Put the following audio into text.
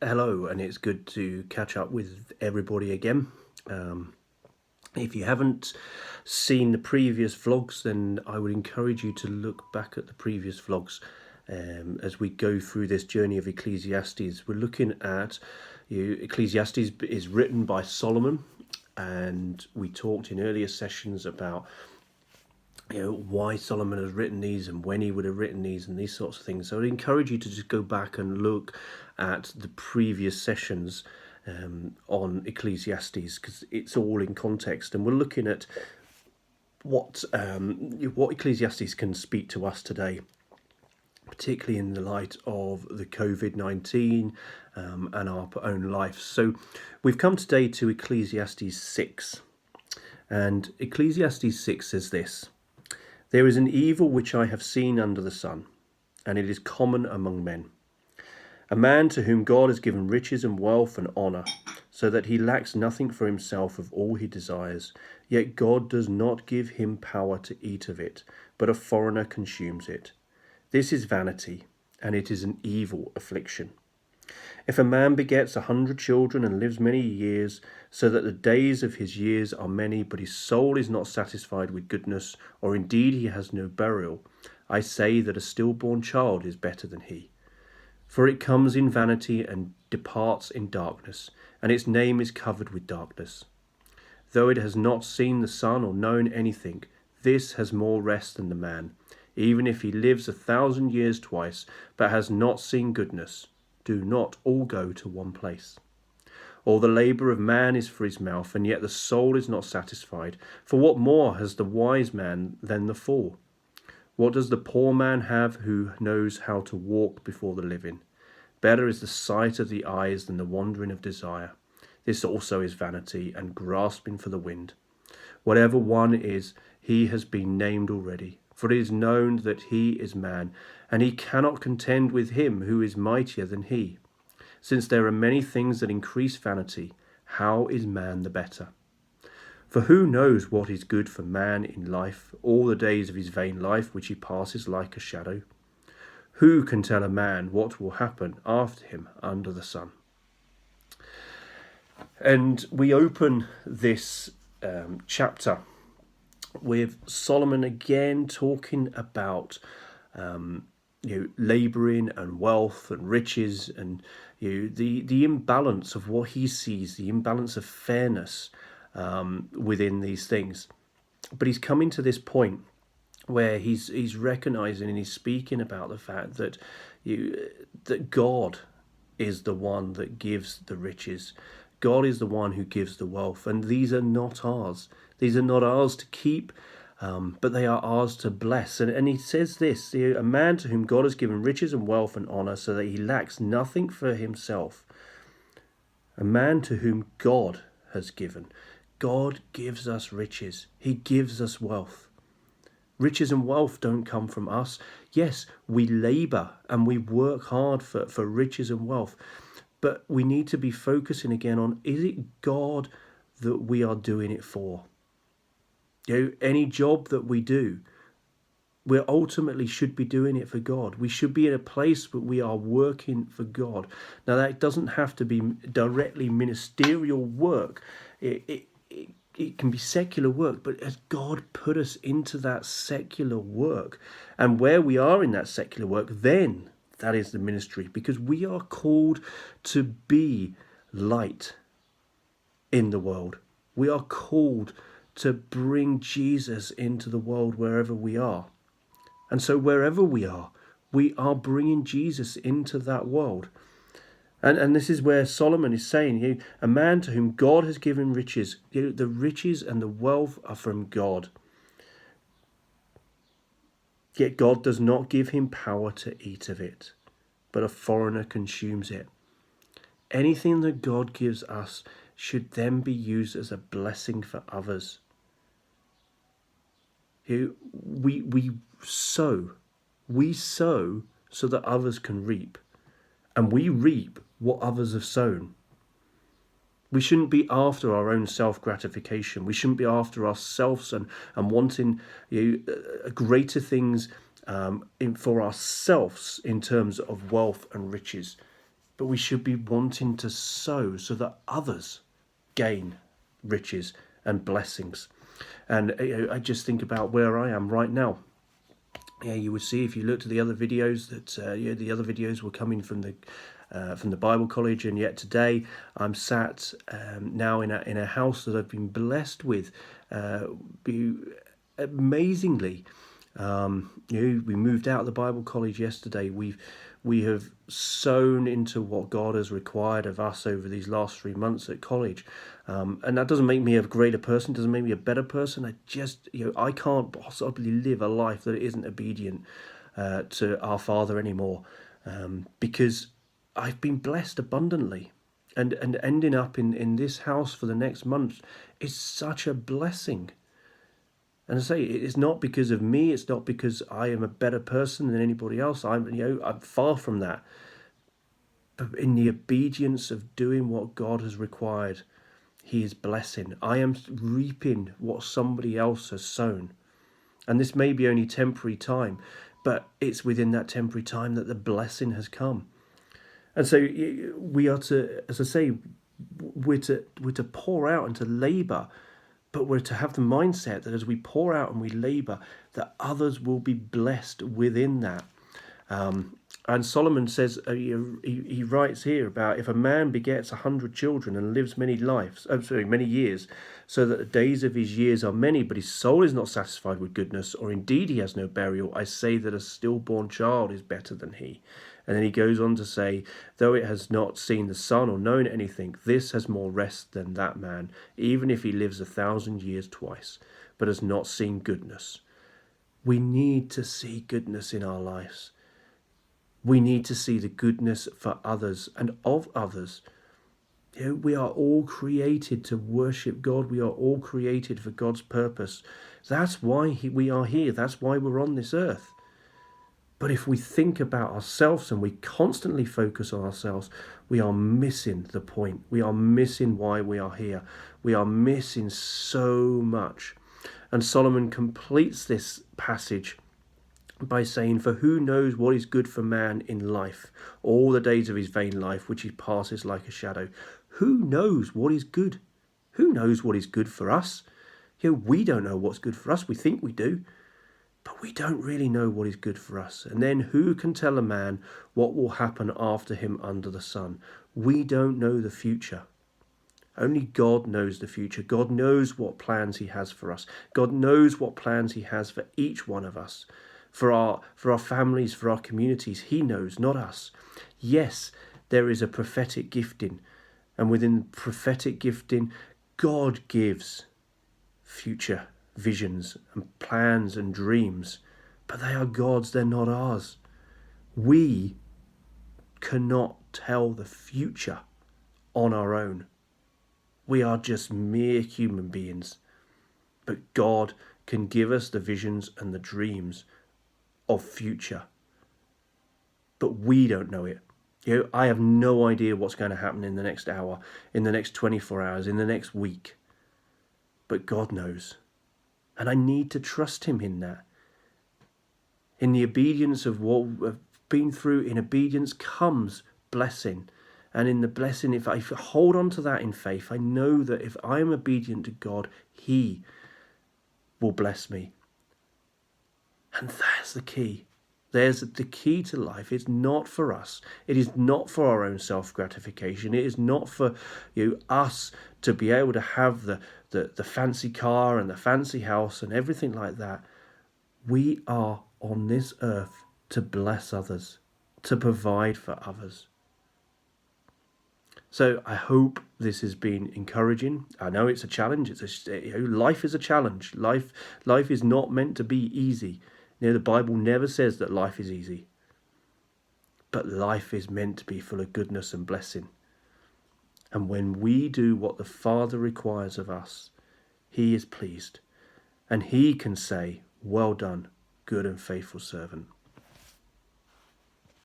Hello, and it's good to catch up with everybody again. If you haven't seen the previous vlogs, then I would encourage you to look back at the previous vlogs as we go through this journey of Ecclesiastes. We're looking at Ecclesiastes is written by Solomon, and we talked in earlier sessions about why Solomon has written these and when he would have written these and these sorts of things. So I'd encourage you to just go back and look at the previous sessions on Ecclesiastes, because it's all in context, and we're looking at what Ecclesiastes can speak to us today, particularly in the light of the COVID-19 and our own life. So we've come today to Ecclesiastes 6, and Ecclesiastes 6 says this: "There is an evil which I have seen under the sun, and it is common among men. A man to whom God has given riches and wealth and honour, so that he lacks nothing for himself of all he desires, yet God does not give him power to eat of it, but a foreigner consumes it. This is vanity, and it is an evil affliction. If a man begets 100 children and lives many years, so that the days of his years are many, but his soul is not satisfied with goodness, or indeed he has no burial, I say that a stillborn child is better than he. For it comes in vanity and departs in darkness, and its name is covered with darkness. Though it has not seen the sun or known anything, this has more rest than the man, even if he lives 1,000 years twice, but has not seen goodness. Do not all go to one place. All the labour of man is for his mouth, and yet the soul is not satisfied. For what more has the wise man than the fool? What does the poor man have who knows how to walk before the living? Better is the sight of the eyes than the wandering of desire. This also is vanity and grasping for the wind. Whatever one is, he has been named already. For it is known that he is man, and he cannot contend with him who is mightier than he. Since there are many things that increase vanity, how is man the better? For who knows what is good for man in life, all the days of his vain life which he passes like a shadow? Who can tell a man what will happen after him under the sun?" And we open this chapter with Solomon again talking about labouring and wealth and riches, and the imbalance of what he sees, the imbalance of fairness within these things. But he's coming to this point where he's recognizing and he's speaking about the fact that that God is the one that gives the riches. God is the one who gives the wealth, and these are not ours. These are not ours to keep, but they are ours to bless. And he says this: "A man to whom God has given riches and wealth and honour, so that he lacks nothing for himself." A man to whom God has given. God gives us riches. He gives us wealth. Riches and wealth don't come from us. Yes, we labour and we work hard for riches and wealth, but we need to be focusing again on, is it God that we are doing it for? Any job that we do, we ultimately should be doing it for God. We should be in a place where we are working for God. Now, that doesn't have to be directly ministerial work. It can be secular work, but as God put us into that secular work, and where we are in that secular work, then that is the ministry, because we are called to be light in the world. We are called to bring Jesus into the world wherever we are. And so wherever we are bringing Jesus into that world. And this is where Solomon is saying, a man to whom God has given riches, the riches and the wealth are from God. Yet God does not give him power to eat of it, but a foreigner consumes it. Anything that God gives us should then be used as a blessing for others. We sow so that others can reap, and we reap what others have sown. We shouldn't be after our own self-gratification. We shouldn't be after ourselves and wanting greater things for ourselves in terms of wealth and riches. but we should be wanting to sow so that others gain riches and blessings. And I just think about where I am right now. Yeah, you would see if you looked at the other videos that the other videos were coming from the Bible College, and yet today I'm sat now in a house that I've been blessed with, amazingly. We moved out of the Bible College yesterday. We have sown into what God has required of us over these last 3 months at college, and that doesn't make me a greater person. Doesn't make me a better person. I can't possibly live a life that isn't obedient to our Father anymore, because I've been blessed abundantly, and ending up in this house for the next month is such a blessing. And I say it's not because of me. It's not because I am a better person than anybody else. I'm far from that. But in the obedience of doing what God has required, He is blessing. I am reaping what somebody else has sown. And this may be only temporary time, but it's within that temporary time that the blessing has come. And so we are to, as I say, we're to pour out and to labour, but we're to have the mindset that as we pour out and we labour, that others will be blessed within that. And Solomon says, he writes here about if a man begets 100 children and lives many years, so that the days of his years are many, but his soul is not satisfied with goodness, or indeed he has no burial, I say that a stillborn child is better than he. And then he goes on to say, though it has not seen the sun or known anything, this has more rest than that man, even if he lives 1,000 years twice, but has not seen goodness. We need to see goodness in our lives. We need to see the goodness for others and of others. We are all created to worship God. We are all created for God's purpose. That's why we are here. That's why we're on this earth. But if we think about ourselves and we constantly focus on ourselves, we are missing the point. We are missing why we are here. We are missing so much. And Solomon completes this passage by saying, for who knows what is good for man in life, all the days of his vain life, which he passes like a shadow. Who knows what is good? Who knows what is good for us? We don't know what's good for us. We think we do. But we don't really know what is good for us. And then who can tell a man what will happen after him under the sun? We don't know the future. Only God knows the future. God knows what plans He has for us. God knows what plans He has for each one of us. For our families, for our communities. He knows, not us. Yes, there is a prophetic gifting. And within prophetic gifting, God gives future visions and plans and dreams, but they are God's, they're not ours. We cannot tell the future on our own. We are just mere human beings, but God can give us the visions and the dreams of future, but we don't know it. I have no idea what's going to happen in the next hour, in the next 24 hours, in the next week, but God knows. And I need to trust Him in that. In the obedience of what we've been through, in obedience comes blessing. And in the blessing, if I hold on to that in faith, I know that if I am obedient to God, He will bless me. And that's the key. There's the key to life. It's not for us. It is not for our own self-gratification. It is not for us to be able to have the fancy car and the fancy house and everything like that. We are on this earth to bless others, to provide for others. So I hope this has been encouraging. I know it's a challenge. Life is a challenge. Life is not meant to be easy. The Bible never says that life is easy. But life is meant to be full of goodness and blessing. And when we do what the Father requires of us, He is pleased. And He can say, well done, good and faithful servant.